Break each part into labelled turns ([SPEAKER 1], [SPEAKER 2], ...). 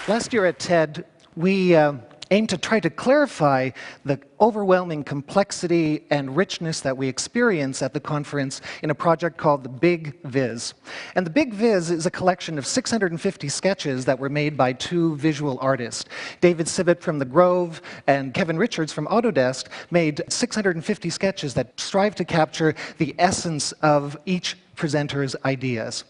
[SPEAKER 1] Last year at TED, we aimed to try to clarify the overwhelming complexity and richness that we experience at the conference in a project called the Big Viz. And the Big Viz is a collection of 650 sketches that were made by two visual artists. David Sibbett from The Grove and Kevin Richards from Autodesk made 650 sketches that strive to capture the essence of each presenter's ideas.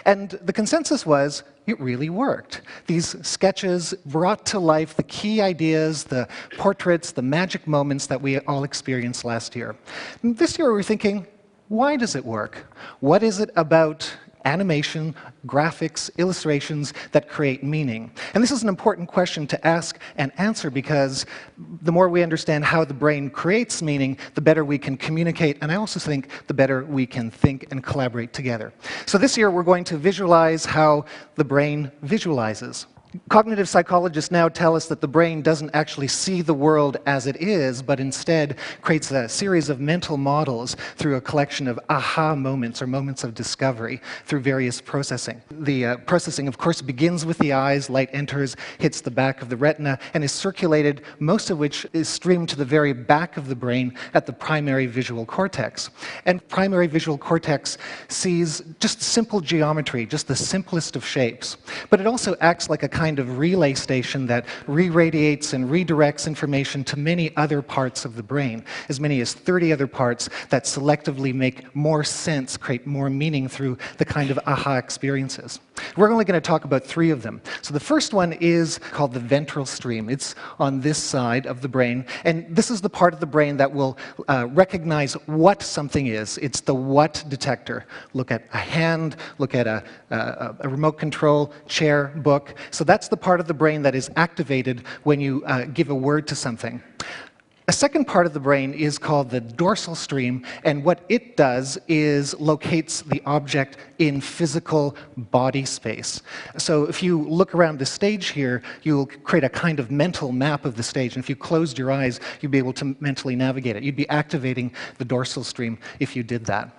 [SPEAKER 1] And the consensus was, it really worked. These sketches brought to life the key ideas, the portraits, the magic moments that we all experienced last year. And this year we were thinking, why does it work? What is it about animation, graphics, illustrations that create meaning? And this is an important question to ask and answer, because the more we understand how the brain creates meaning, the better we can communicate, and I also think the better we can think and collaborate together. So this year we're going to visualize how the brain visualizes. Cognitive psychologists now tell us that the brain doesn't actually see the world as it is, but instead creates a series of mental models through a collection of aha moments or moments of discovery through various processing. The processing, of course, begins with the eyes. Light enters, hits the back of the retina, and is circulated, most of which is streamed to the very back of the brain at the primary visual cortex. And primary visual cortex sees just simple geometry, just the simplest of shapes. But it also acts like a kind of relay station that re-radiates and redirects information to many other parts of the brain, as many as 30 other parts that selectively make more sense, create more meaning through the kind of aha experiences. We're only going to talk about 3 of them. So the first one is called the ventral stream. It's on this side of the brain, and this is the part of the brain that will recognize what something is. It's the what detector. Look at a hand, look at a remote control, chair, book. So that's the part of the brain that is activated when you give a word to something. A second part of the brain is called the dorsal stream, and what it does is locates the object in physical body space. So if you look around the stage here, you'll create a kind of mental map of the stage, and if you closed your eyes, you'd be able to mentally navigate it. You'd be activating the dorsal stream if you did that.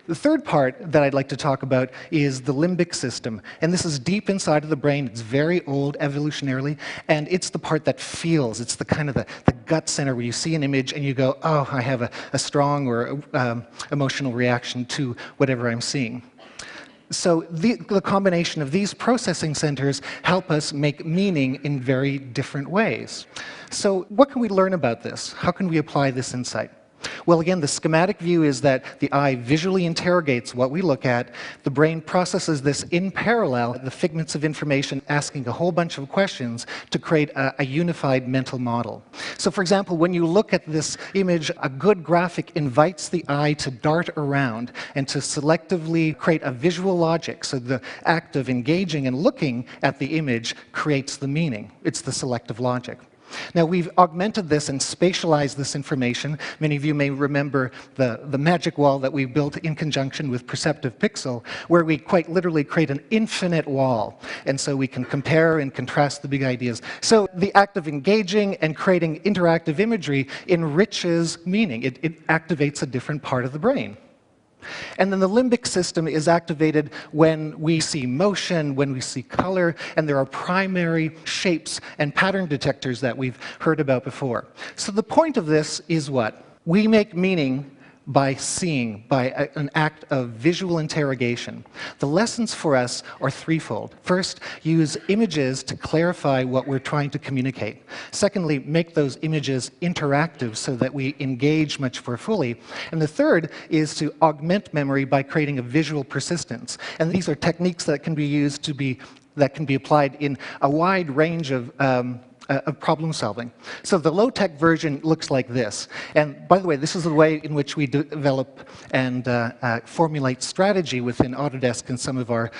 [SPEAKER 1] The third part that I'd like to talk about is the limbic system, and this is deep inside of the brain. It's very old evolutionarily, and it's the part that feels. It's the kind of the gut center where you see an image and you go, oh, I have a strong or emotional reaction to whatever I'm seeing. So the combination of these processing centers help us make meaning in very different ways. So what can we learn about this? How can we apply this insight? Well, again, the schematic view is that the eye visually interrogates what we look at. The brain processes this in parallel, the figments of information, asking a whole bunch of questions to create a unified mental model. So, for example, when you look at this image, a good graphic invites the eye to dart around and to selectively create a visual logic. So the act of engaging and looking at the image creates the meaning. It's the selective logic. Now, we've augmented this and spatialized this information. Many of you may remember the magic wall that we built in conjunction with Perceptive Pixel, where we quite literally create an infinite wall. And so we can compare and contrast the big ideas. So the act of engaging and creating interactive imagery enriches meaning. It activates a different part of the brain. And then the limbic system is activated when we see motion, when we see color, and there are primary shapes and pattern detectors that we've heard about before. So the point of this is what? We make meaning by seeing, by an act of visual interrogation. The lessons for us are threefold. First, use images to clarify what we're trying to communicate. Secondly, make those images interactive so that we engage much more fully. And the third is to augment memory by creating a visual persistence. And these are techniques that can be used that can be applied in a wide range of problem solving. So the low-tech version looks like this. And by the way, this is the way in which we develop and formulate strategy within Autodesk and some of our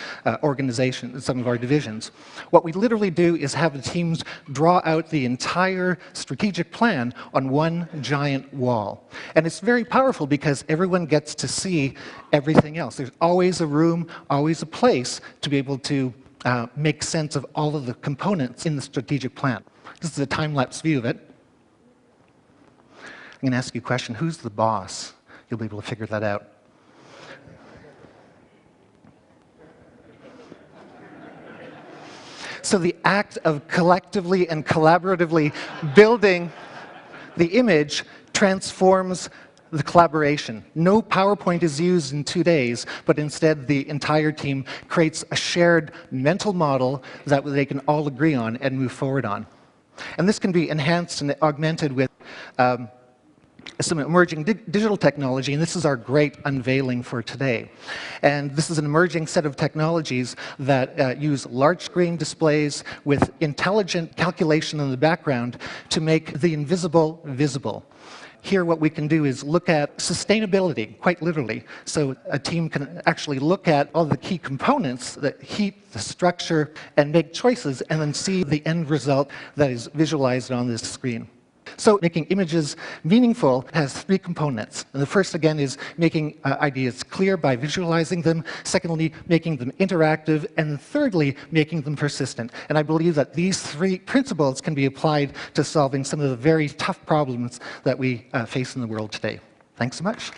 [SPEAKER 1] organizations, some of our divisions. What we literally do is have the teams draw out the entire strategic plan on one giant wall. And it's very powerful because everyone gets to see everything else. There's always a room, always a place to be able to make sense of all of the components in the strategic plan. This is a time-lapse view of it. I'm going to ask you a question. Who's the boss? You'll be able to figure that out. So the act of collectively and collaboratively building the image transforms the collaboration. No PowerPoint is used in 2 days, but instead the entire team creates a shared mental model that they can all agree on and move forward on. And this can be enhanced and augmented with some emerging digital technology, and this is our great unveiling for today. And this is an emerging set of technologies that use large screen displays with intelligent calculation in the background to make the invisible visible. Here what we can do is look at sustainability, quite literally. So a team can actually look at all the key components, the heat, the structure, and make choices, and then see the end result that is visualized on this screen. So making images meaningful has 3 components. And the first, again, is making ideas clear by visualizing them. Secondly, making them interactive. And thirdly, making them persistent. And I believe that these 3 principles can be applied to solving some of the very tough problems that we face in the world today. Thanks so much.